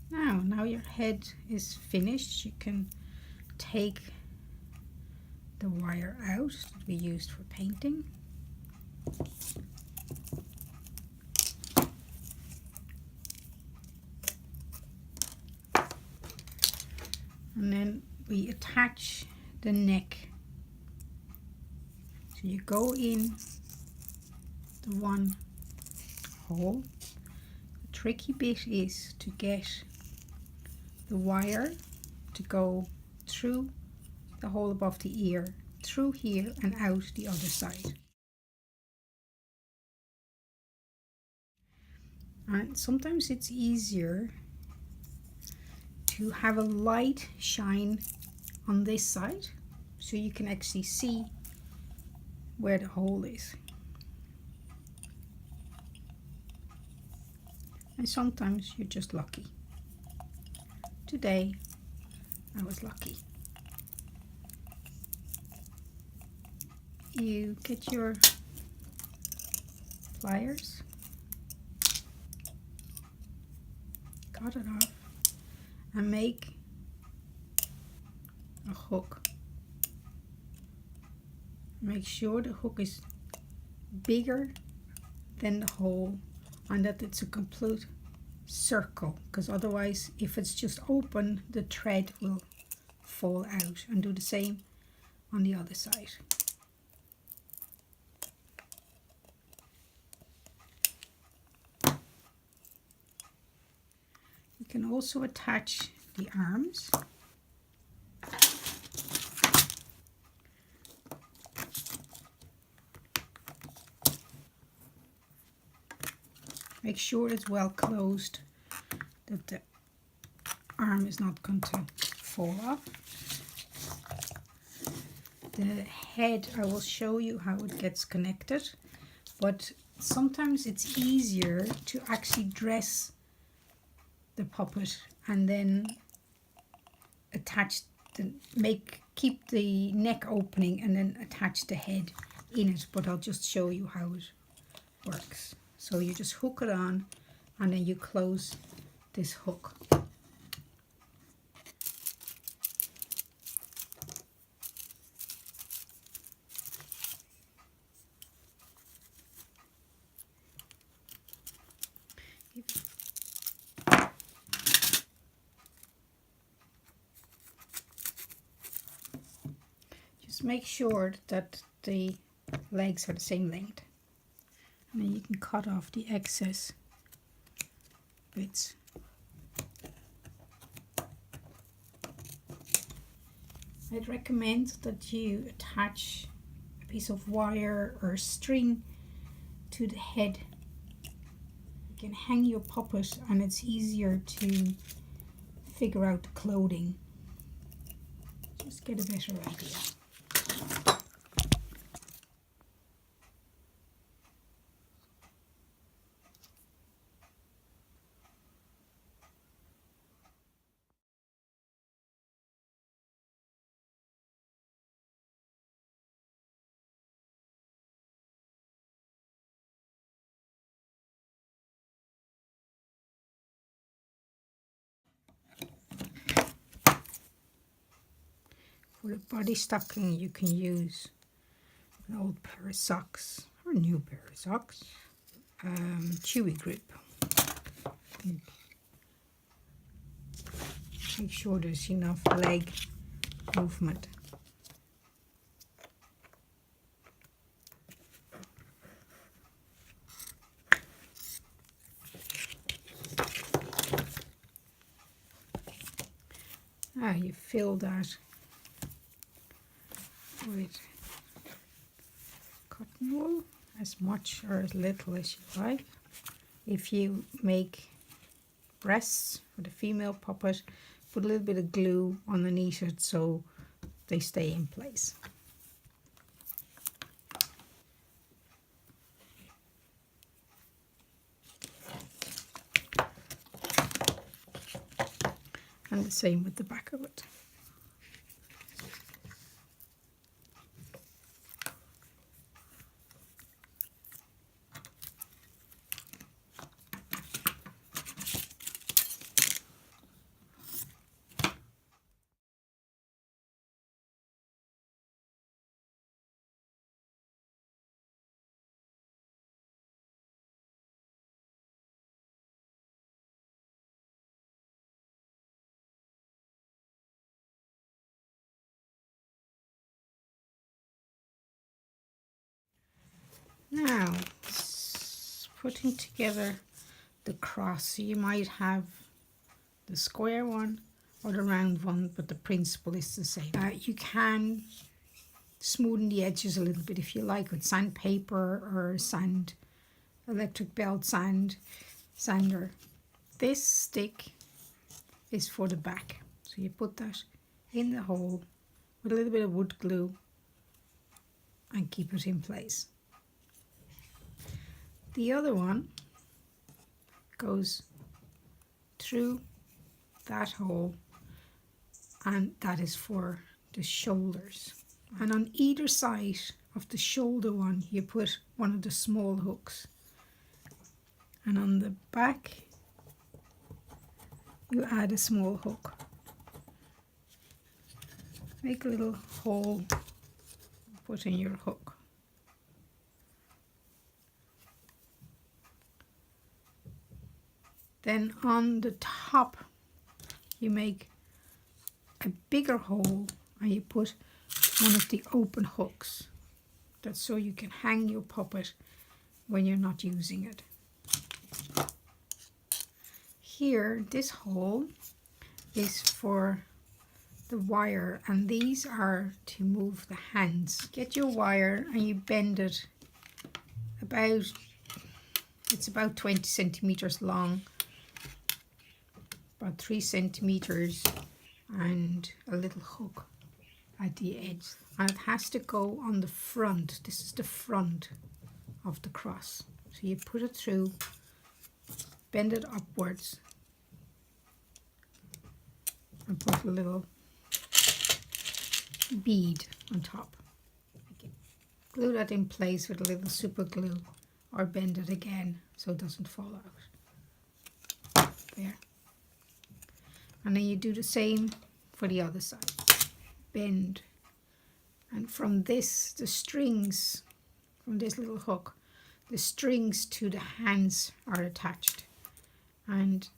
Now your head is finished. You can take the wire out that we used for painting. And then we attach the neck. So you go in the one hole. The tricky bit is to get the wire to go through the hole above the ear, through here and out the other side. And sometimes it's easier to have a light shine on this side so you can actually see where the hole is. And sometimes you're just lucky. Today I was lucky. You get your pliers, cut it off, and make a hook. Make sure the hook is bigger than the hole and that it's a complete circle, because otherwise if it's just open the thread will fall out. And do the same on the other side. You can also attach the arms. Make sure it's well closed, that the arm is not going to fall off. The head, I will show you how it gets connected, but sometimes it's easier to actually dress the puppet and then attach keep the neck opening and then attach the head in it, but I'll just show you how it works. So you just hook it on and then you close this hook. Just make sure that the legs are the same length. And then you can cut off the excess bits. I'd recommend that you attach a piece of wire or string to the head. You can hang your puppet and it's easier to figure out the clothing. Just get a better idea. For the body stocking you can use an old pair of socks or a new pair of socks. Chewy grip. Make sure there's enough leg movement. You fill that with cotton wool, as much or as little as you like. If you make breasts for the female puppet, put a little bit of glue underneath it so they stay in place. And the same with the back of it. Now, putting together the cross, you might have the square one or the round one, but the principle is the same. You can smoothen the edges a little bit if you like with sandpaper or electric belt sander. This stick is for the back, so you put that in the hole with a little bit of wood glue and keep it in place. The other one goes through that hole, and that is for the shoulders. And on either side of the shoulder one, you put one of the small hooks, and on the back you add a small hook. Make a little hole, put in your hook. Then on the top you make a bigger hole and you put one of the open hooks. That's so you can hang your puppet when you're not using it. Here, this hole is for the wire, and these are to move the hands. Get your wire and you bend it it's about 20 centimeters long, about 3 centimeters, and a little hook at the edge, and it has to go on the front. This is the front of the cross, so you put it through, bend it upwards, and put a little bead on top. Okay. Glue that in place with a little super glue, or bend it again so it doesn't fall out. There. And then you do the same for the other side. Bend, and from this, the strings, from this little hook, the strings to the hands are attached, and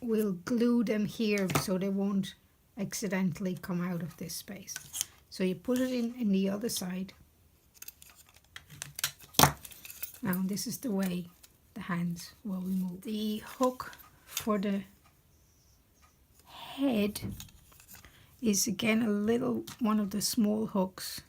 we'll glue them here so they won't accidentally come out of this space. So you put it in the other side. Now this is the way the hands will be moved. The hook for the head is again a little one of the small hooks.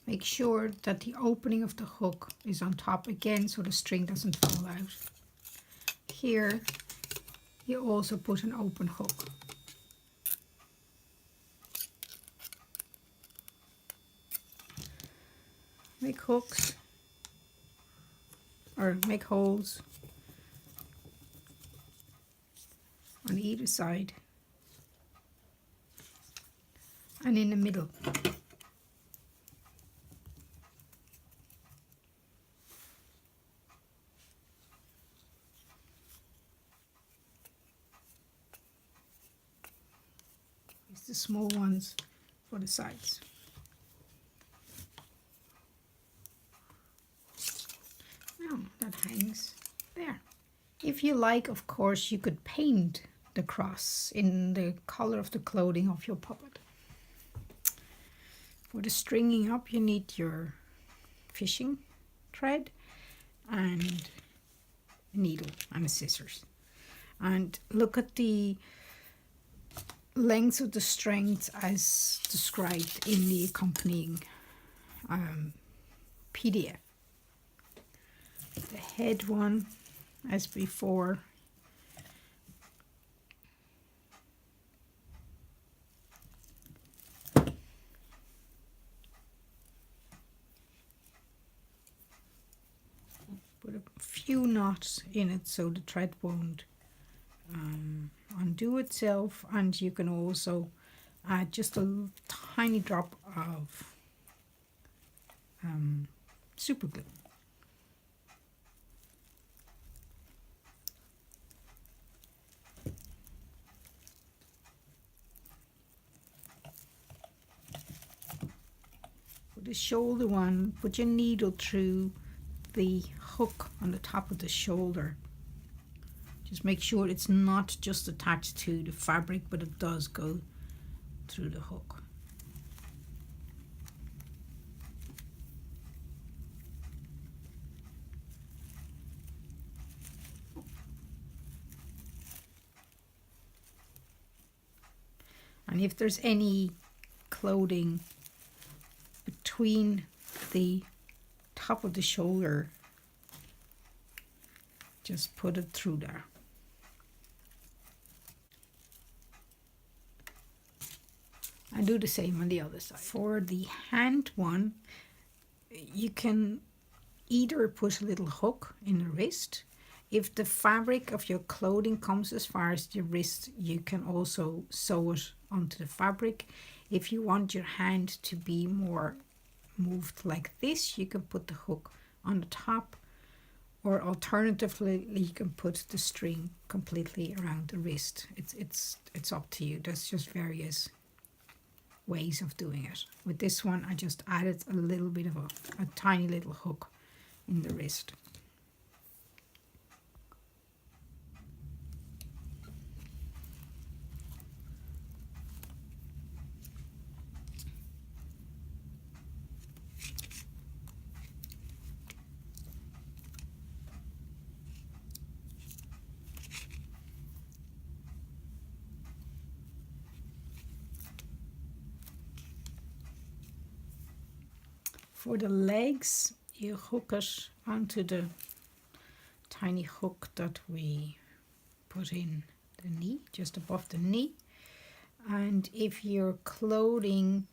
Make sure that the opening of the hook is on top again so the string doesn't fall out. Here you also put an open hook. Make hooks, or make holes on either side and in the middle. It's the small ones for the sides. Now that hangs there. If you like, of course, you could paint the cross in the color of the clothing of your puppet. For the stringing up, you need your fishing thread and a needle and a scissors. And look at the length of the strings as described in the accompanying PDF. The head one, as before, put a few knots in it so the thread won't undo itself, and you can also add just a tiny drop of super glue. the shoulder one, put your needle through the hook on the top of the shoulder. Just make sure it's not just attached to the fabric, but it does go through the hook. And if there's any clothing between the top of the shoulder, just put it through there. And do the same on the other side. For the hand one, you can either put a little hook in the wrist. If the fabric of your clothing comes as far as your wrist, you can also sew it onto the fabric. If you want your hand to be more moved like this, you can put the hook on the top, or alternatively you can put the string completely around the wrist. It's up to you. There's just various ways of doing it. With this one, I just added a little bit of a tiny little hook in the wrist. For the legs, you hook it onto the tiny hook that we put in the knee, just above the knee. And if your clothing,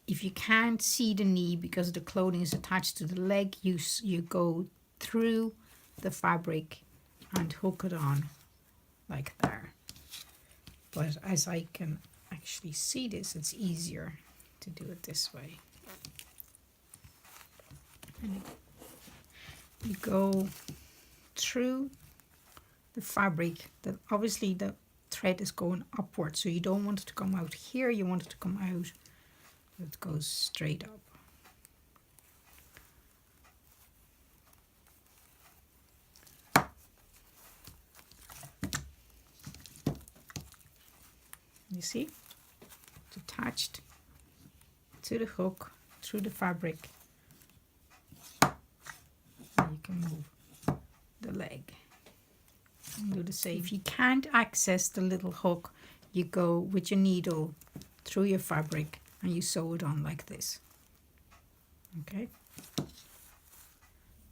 if you can't see the knee because the clothing is attached to the leg, you go through the fabric and hook it on like there. But as I can actually see this, it's easier to do it this way. And you go through the fabric. That obviously the thread is going upward, so you don't want it to come out here, you want it to come out, it goes straight up. You see, it's attached to the hook through the fabric. You can move the leg and do the same. If you can't access the little hook, you go with your needle through your fabric and you sew it on like this. Okay,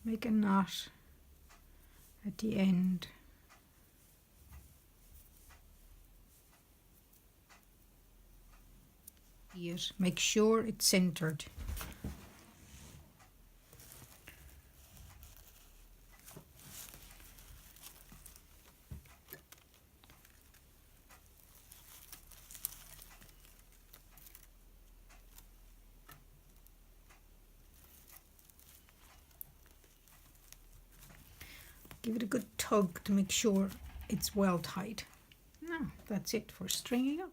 make a knot at the end. Here, make sure it's centered. Give it a good tug to make sure it's well tight. Now that's it for stringing up.